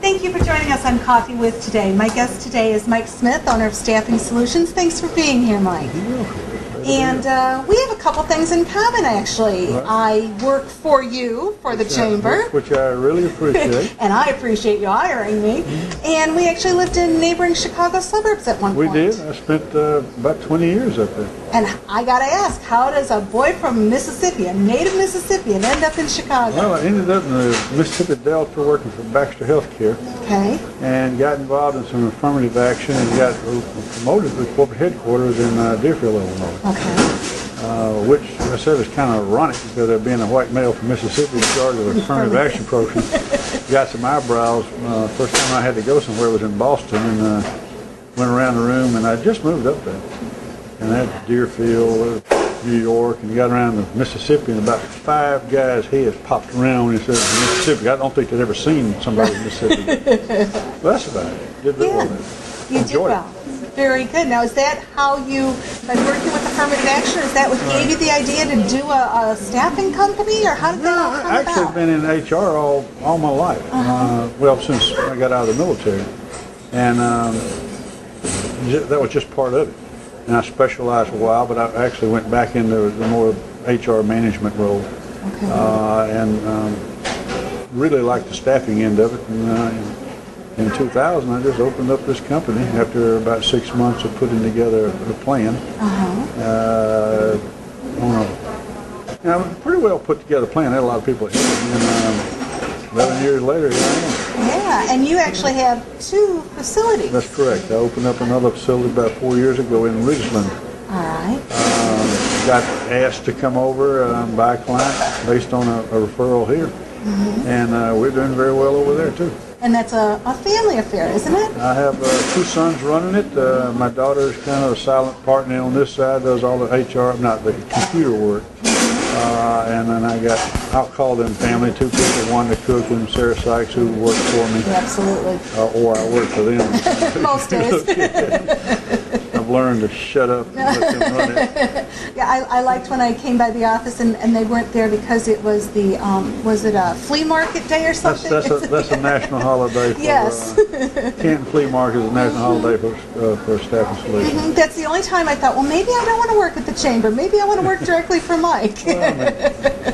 Thank you for joining us on Coffee With today. My guest today is Mike Smith, owner of Staffing Solutions. Thanks for being here, Mike. And we have a couple things in common, actually. Right. I work for you, for the Chamber. Which I really appreciate. And I appreciate you hiring me. And we actually lived in neighboring Chicago suburbs at one point. We did. I spent about 20 years up there. And I got to ask, how does a boy from Mississippi, a native Mississippian, end up in Chicago? Well, I ended up in the Mississippi Delta working for Baxter Healthcare. Okay. And got involved in some affirmative action and got promoted to corporate headquarters in Deerfield, Illinois. Okay. Which I said is kind of ironic because there being a white male from Mississippi in charge of the affirmative action program. Got some eyebrows. First time I had to go somewhere was in Boston, and went around the room, and I just moved up there. And I had Deerfield, New York, and got around to Mississippi, and about 5 guys' heads popped around when it said Mississippi. I don't think they'd ever seen somebody in Mississippi. But that's about it. Did very well there. You did well. Very good. Now, is that how you, by working with affirmative action, is that what gave you the idea to do a staffing company, or how did that all come about? I've actually been in HR all my life. Well, since I got out of the military. And that was just part of it. And I specialized a while, but I actually went back into the more HR management role. Okay. And really liked the staffing end of it. And in 2000, I just opened up this company after about 6 months of putting together a plan. On a pretty well put together plan. I had a lot of people here. And 11 years later, here I am. Yeah, and you actually have 2 facilities. That's correct. I opened up another facility about 4 years ago in Ridgeland. All right. Got asked to come over by a client based on a referral here. And we're doing very well over there, too. And that's a family affair, isn't it? I have 2 sons running it. My daughter is kind of a silent partner on this side, does all the HR, not the computer work. And then I got, I'll call them family, 2 people, one to cook and Sarah Sykes who works for me. Absolutely. Or I work for them. Most days. I've learned to shut up and let them run it. Yeah, I liked when I came by the office and they weren't there because it was the, was it a flea market day or something? That's a national holiday. For, yes. Canton Flea Market is a national holiday for Staffing Solutions. That's the only time I thought, well, maybe I don't want to work at the Chamber. Maybe I want to work directly for Mike. Well,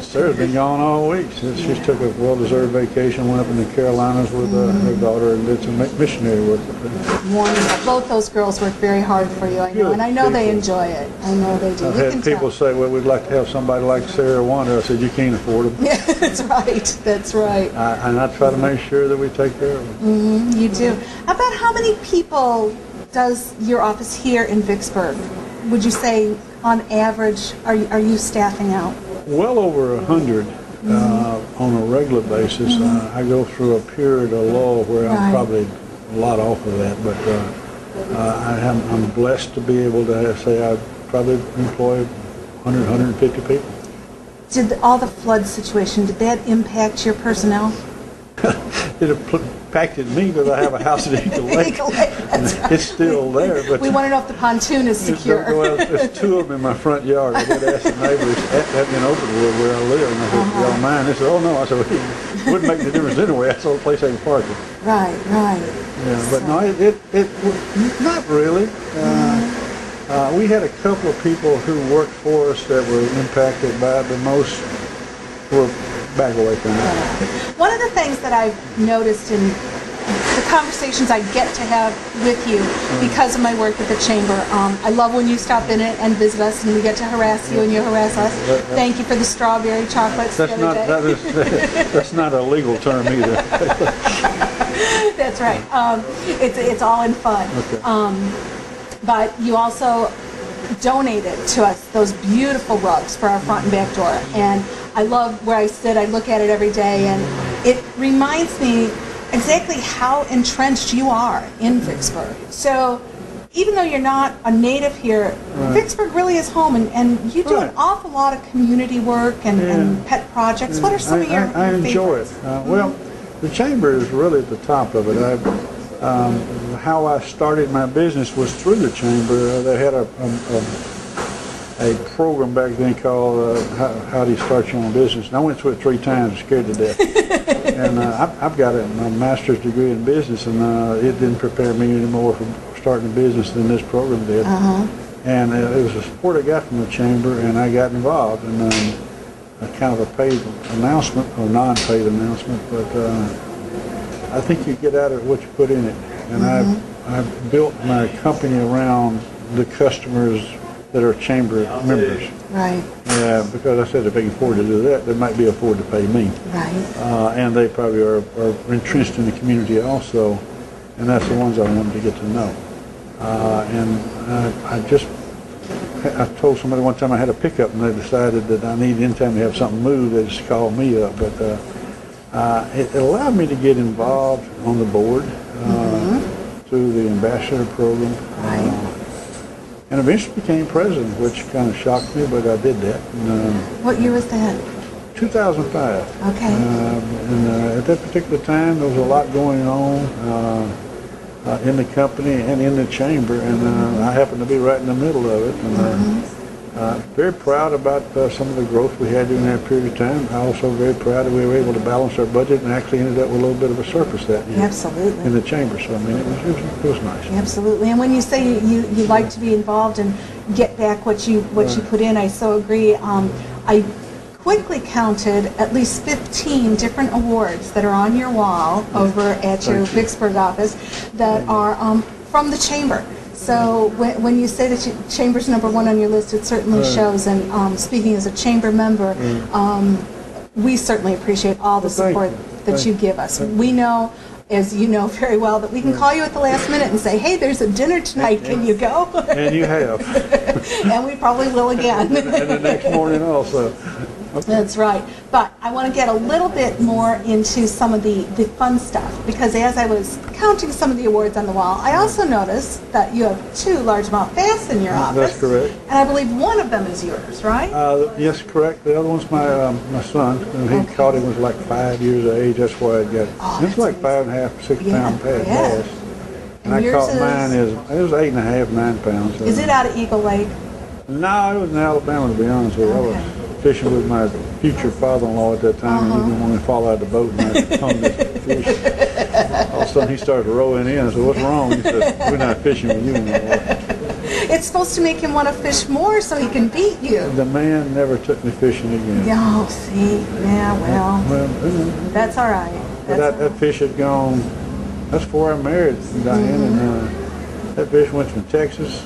Sarah's been gone all week. She took a well-deserved vacation, went up in the Carolinas with her daughter and did some missionary work up there. Wonderful. Both those girls work very hard for you, I know, and I know they enjoy it. I know they do. I've had people say, well, we'd like to have somebody like Sarah Wanda. I said, you can't afford them. Yeah, that's right. That's right. And I try to make sure that we take care of them. You do. About how many people does your office here in Vicksburg? Would you say, on average, are you staffing out? Well over 100 on a regular basis. I go through a period of lull where I'm probably a lot off of that, but I'm blessed to be able to say I probably employ 100, 150 people. Did all the flood situation, did that impact your personnel? It impacted me because I have a house at Eagle Lake. That's right. It's still there. But we want to know if the pontoon is secure. Well, there's 2 of them in my front yard. I did ask the neighbors that been open where I live, and I said, y'all mind? They said, oh no. I said, well, it wouldn't make any difference anyway. That's the only place I can park it. Right. Yeah, but no, it not really. We had a couple of people who worked for us that were impacted by it, but most were back away from it. One of the things that I've noticed in the conversations I get to have with you because of my work at the Chamber, I love when you stop in it and visit us and we get to harass you and you harass us. Thank you for the strawberry chocolates the other day. That's not a legal term either. That's right. It's all in fun. Okay. But you also donated to us those beautiful rugs for our front and back door. And I love where I sit. I look at it every day, and it reminds me exactly how entrenched you are in Vicksburg. So even though you're not a native here, Vicksburg really is home, and you do an awful lot of community work and pet projects. What are some of your I enjoy favorites? it. Well, the Chamber is really at the top of it. How I started my business was through the Chamber. They had a a program back then called How Do You Start Your Own Business. And I went through it 3 times, scared to death. And I've got a master's degree in business, and it didn't prepare me anymore for starting a business than this program did. And it was a support I got from the chamber, and I got involved in a kind of a paid announcement, or non-paid announcement, but I think you get out of it what you put in it. And I've built my company around the customers that are chamber members. Right. Yeah, because I said if they can afford to do that, they might be afford to pay me. Right. And they probably are entrenched in the community also, and that's the ones I wanted to get to know. I told somebody one time I had a pickup, and they decided that I needed, anytime they have something moved, they just call me up. But it allowed me to get involved on the board through the ambassador program. Right. And eventually became president, which kind of shocked me, but I did that. What year was that? 2005. Okay. And at that particular time, there was a lot going on in the company and in the chamber, and I happened to be right in the middle of it. And very proud about some of the growth we had during that period of time. I also very proud that we were able to balance our budget and actually ended up with a little bit of a surplus that year. Absolutely. In the chamber. So I mean, it was nice. Absolutely. And when you say you like to be involved and get back what you put in, I so agree. I quickly counted at least 15 different awards that are on your wall over at your Vicksburg office that are from the chamber. So when you say that Chamber's #1 on your list, it certainly shows. And speaking as a chamber member, we certainly appreciate all the support that you give us. We know, as you know very well, that we can call you at the last minute and say, hey, there's a dinner tonight, can you go? And you have. And we probably will again. And the next morning also. Okay. That's right. But I want to get a little bit more into some of the fun stuff, because as I was counting some of the awards on the wall, I also noticed that you have 2 largemouth bass in your office. That's correct. And I believe one of them is yours, right? Yes, correct. The other one's my son. And he caught him when he was like 5 years of age. That's why I got it. It's like 5.5, 6 pound bass. And I caught mine, it was 8.5, 9 pounds. Is it out of Eagle Lake? No, it was in Alabama, to be honest with you. Okay. I was fishing with my future father-in-law at that time, and he didn't want to fall out of the boat, and I hung this fish. All of a sudden, he started rowing in. I said, what's wrong? He said, we're not fishing with you anymore. It's supposed to make him want to fish more so he can beat you. The man never took me fishing again. Oh, see. Yeah, well, that's all right. That fish had gone, that's before I married Diane, and that fish went from Texas,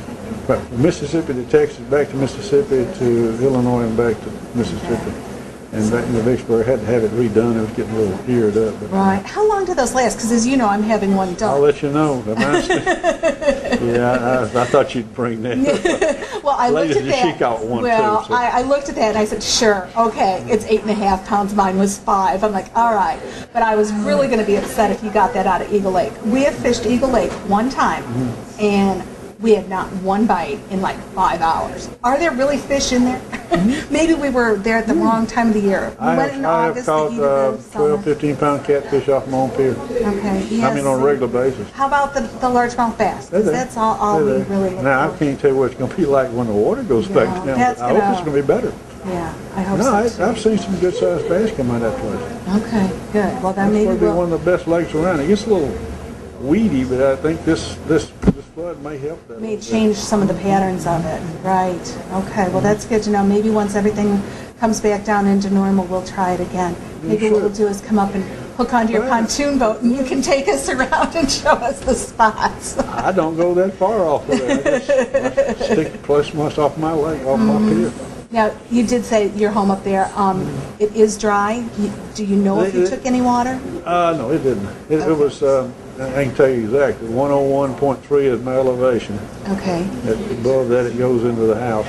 from Mississippi to Texas, back to Mississippi to Illinois and back to Mississippi. And back in the Vicksburg, I had to have it redone. It was getting a little eared up. But right. How long do those last? Because as you know, I'm having one done. I'll let you know. Yeah, I thought you'd bring that up. Well, I looked at that. She caught one too. So. I looked at that and I said, sure, okay, it's 8.5 pounds. Mine was 5. I'm like, all right. But I was really going to be upset if you got that out of Eagle Lake. We have fished Eagle Lake one time, and we had not one bite in like 5 hours. Are there really fish in there? Maybe we were there at the wrong time of the year. We went in August, I have caught 12, 15-pound catfish off my own pier. Okay. Yes. I mean, on a regular basis. How about the largemouth bass? That's all we really look Now, for. I can't tell you what it's going to be like when the water goes back down. I hope it's going to be better. Yeah, I hope so. No, I've seen some good-sized bass come out of that place. Okay, good. Well, then maybe we'll... It's probably one of the best lakes around. It gets a little weedy, but I think this flood may help that. May change some of the patterns of it. Right. Okay. Well, that's good to know. Maybe once everything comes back down into normal, we'll try it again. Maybe what we'll do is come up and hook onto your pontoon boat, and you can take us around and show us the spots. I don't go that far off of there. I just stick close off my lake, off my pier. Now, you did say your home up there, it is dry. Do you know if you took any water? No, it didn't. It was, I can tell you exactly, 101.3 is my elevation. Okay. Above that, it goes into the house.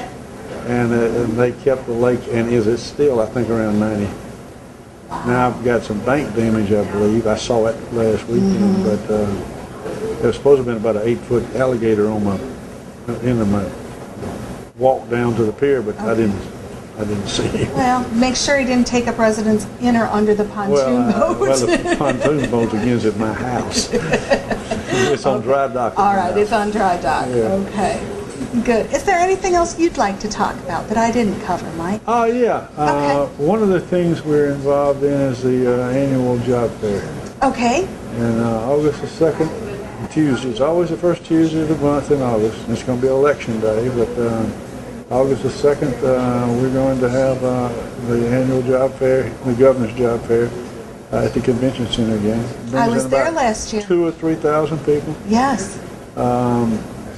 And they kept the lake, and is it still, I think, around 90. Wow. Now, I've got some bank damage, I believe. I saw it last weekend, but there was supposed to have been about an 8-foot alligator on my walk down to the pier, but I didn't see him. Well, make sure he didn't take up residence in or under the pontoon boat. Well, the pontoon boat begins at my house. It's on dry dock. All right, it's on dry dock. Yeah. Okay. Good. Is there anything else you'd like to talk about that I didn't cover, Mike? Oh, yeah. Okay. One of the things we're involved in is the annual job fair. Okay. And August the 2nd, Tuesday. It's always the first Tuesday of the month in August. And it's going to be election day, but August the 2nd, we're going to have the annual job fair, the governor's job fair, at the convention center again. I was there last year. 2,000 or 3,000 people. Yes.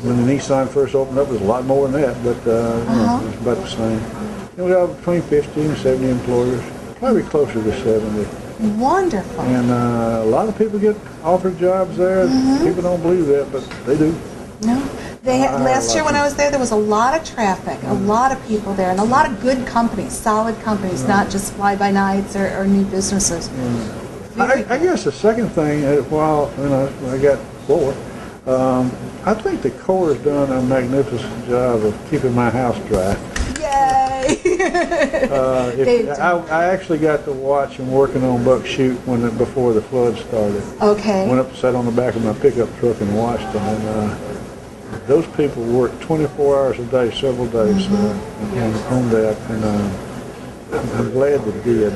When the Nissan first opened up, it was a lot more than that, but you know, it's about the same. And we have between 50 and 70 employers, probably closer to 70. Wonderful. And a lot of people get offered jobs there. People don't believe that, but they do. No. They had, last year when I was there was a lot of traffic, a lot of people there, and a lot of good companies, solid companies, not just fly-by-nights or new businesses. I guess the second thing, while I got four, I think the Corps has done a magnificent job of keeping my house dry. Yay! I actually got to watch them working on Buck Chute before the flood started. Okay. Went up and sat on the back of my pickup truck and watched them. And those people worked 24 hours a day, several days on that. And I'm glad they did.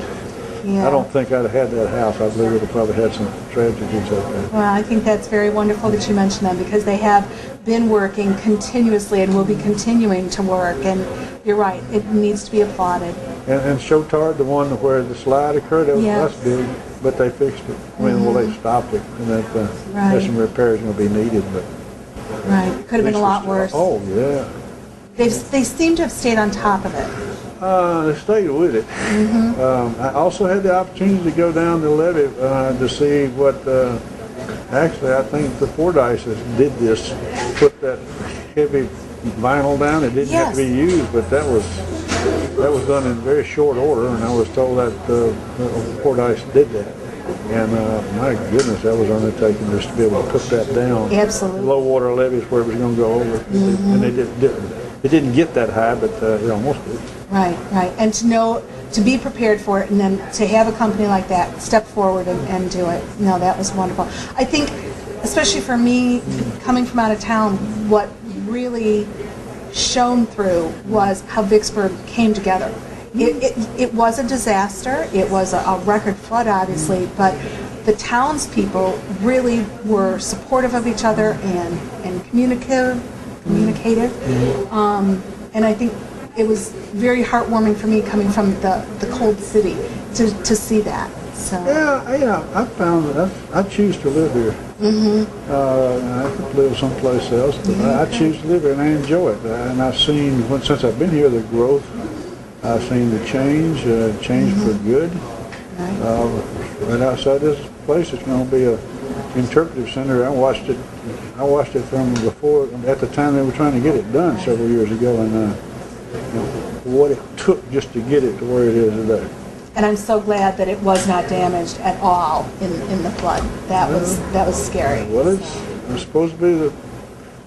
Yeah. I don't think I'd have had that house. I believe it would have probably had some tragedies up there. Well, I think that's very wonderful that you mentioned them because they have been working continuously and will be continuing to work. And you're right, it needs to be applauded. And Chotard, the one where the slide occurred, that's big, but they fixed it. I mean, well, they stopped it, and there's some repairs going to be needed. But right, could have been a lot worse. Oh, yeah. They seem to have stayed on top of it. They stayed with it. I also had the opportunity to go down the levee to see what, actually I think the Fordyce did this, put that heavy vinyl down. It didn't have to be used, but that was done in very short order, and I was told that Fordyce did that. And my goodness, that was undertaking just to be able to put that down. Absolutely. Low water levees where it was going to go over. And it didn't get that high, but it almost did. Right, right. And to be prepared for it, and then to have a company like that step forward and do it. No, that was wonderful. I think, especially for me, coming from out of town, what really shone through was how Vicksburg came together. It was a disaster. It was a record flood, obviously, but the townspeople really were supportive of each other and communicative. And I think it was very heartwarming for me coming from the cold city to see that. So. Yeah, I found that I choose to live here. I could live someplace else, but I choose to live here and I enjoy it. And I've seen, since I've been here, the growth. I've seen the change for good. Right outside this place, it's going to be a interpretive center. I watched it from before, at the time they were trying to get it done several years ago, and what it took just to get it to where it is today. And I'm so glad that it was not damaged at all in the flood. That was scary. Well, it's supposed to be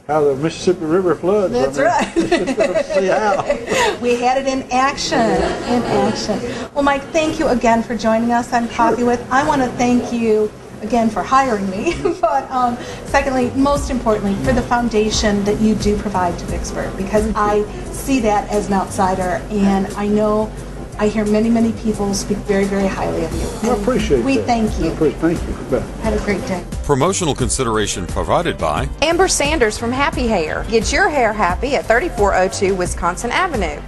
how the Mississippi River floods. That's right. See how. We had it in action. Well, Mike, thank you again for joining us on Coffee With. I want to thank you again for hiring me, but secondly, most importantly, for the foundation that you do provide to Vicksburg, because I see that as an outsider, and I hear many people speak very, very highly of you. I appreciate that. We thank you. Thank you. Have a great day. Promotional consideration provided by Amber Sanders from Happy Hair. Get your hair happy at 3402 Wisconsin Avenue.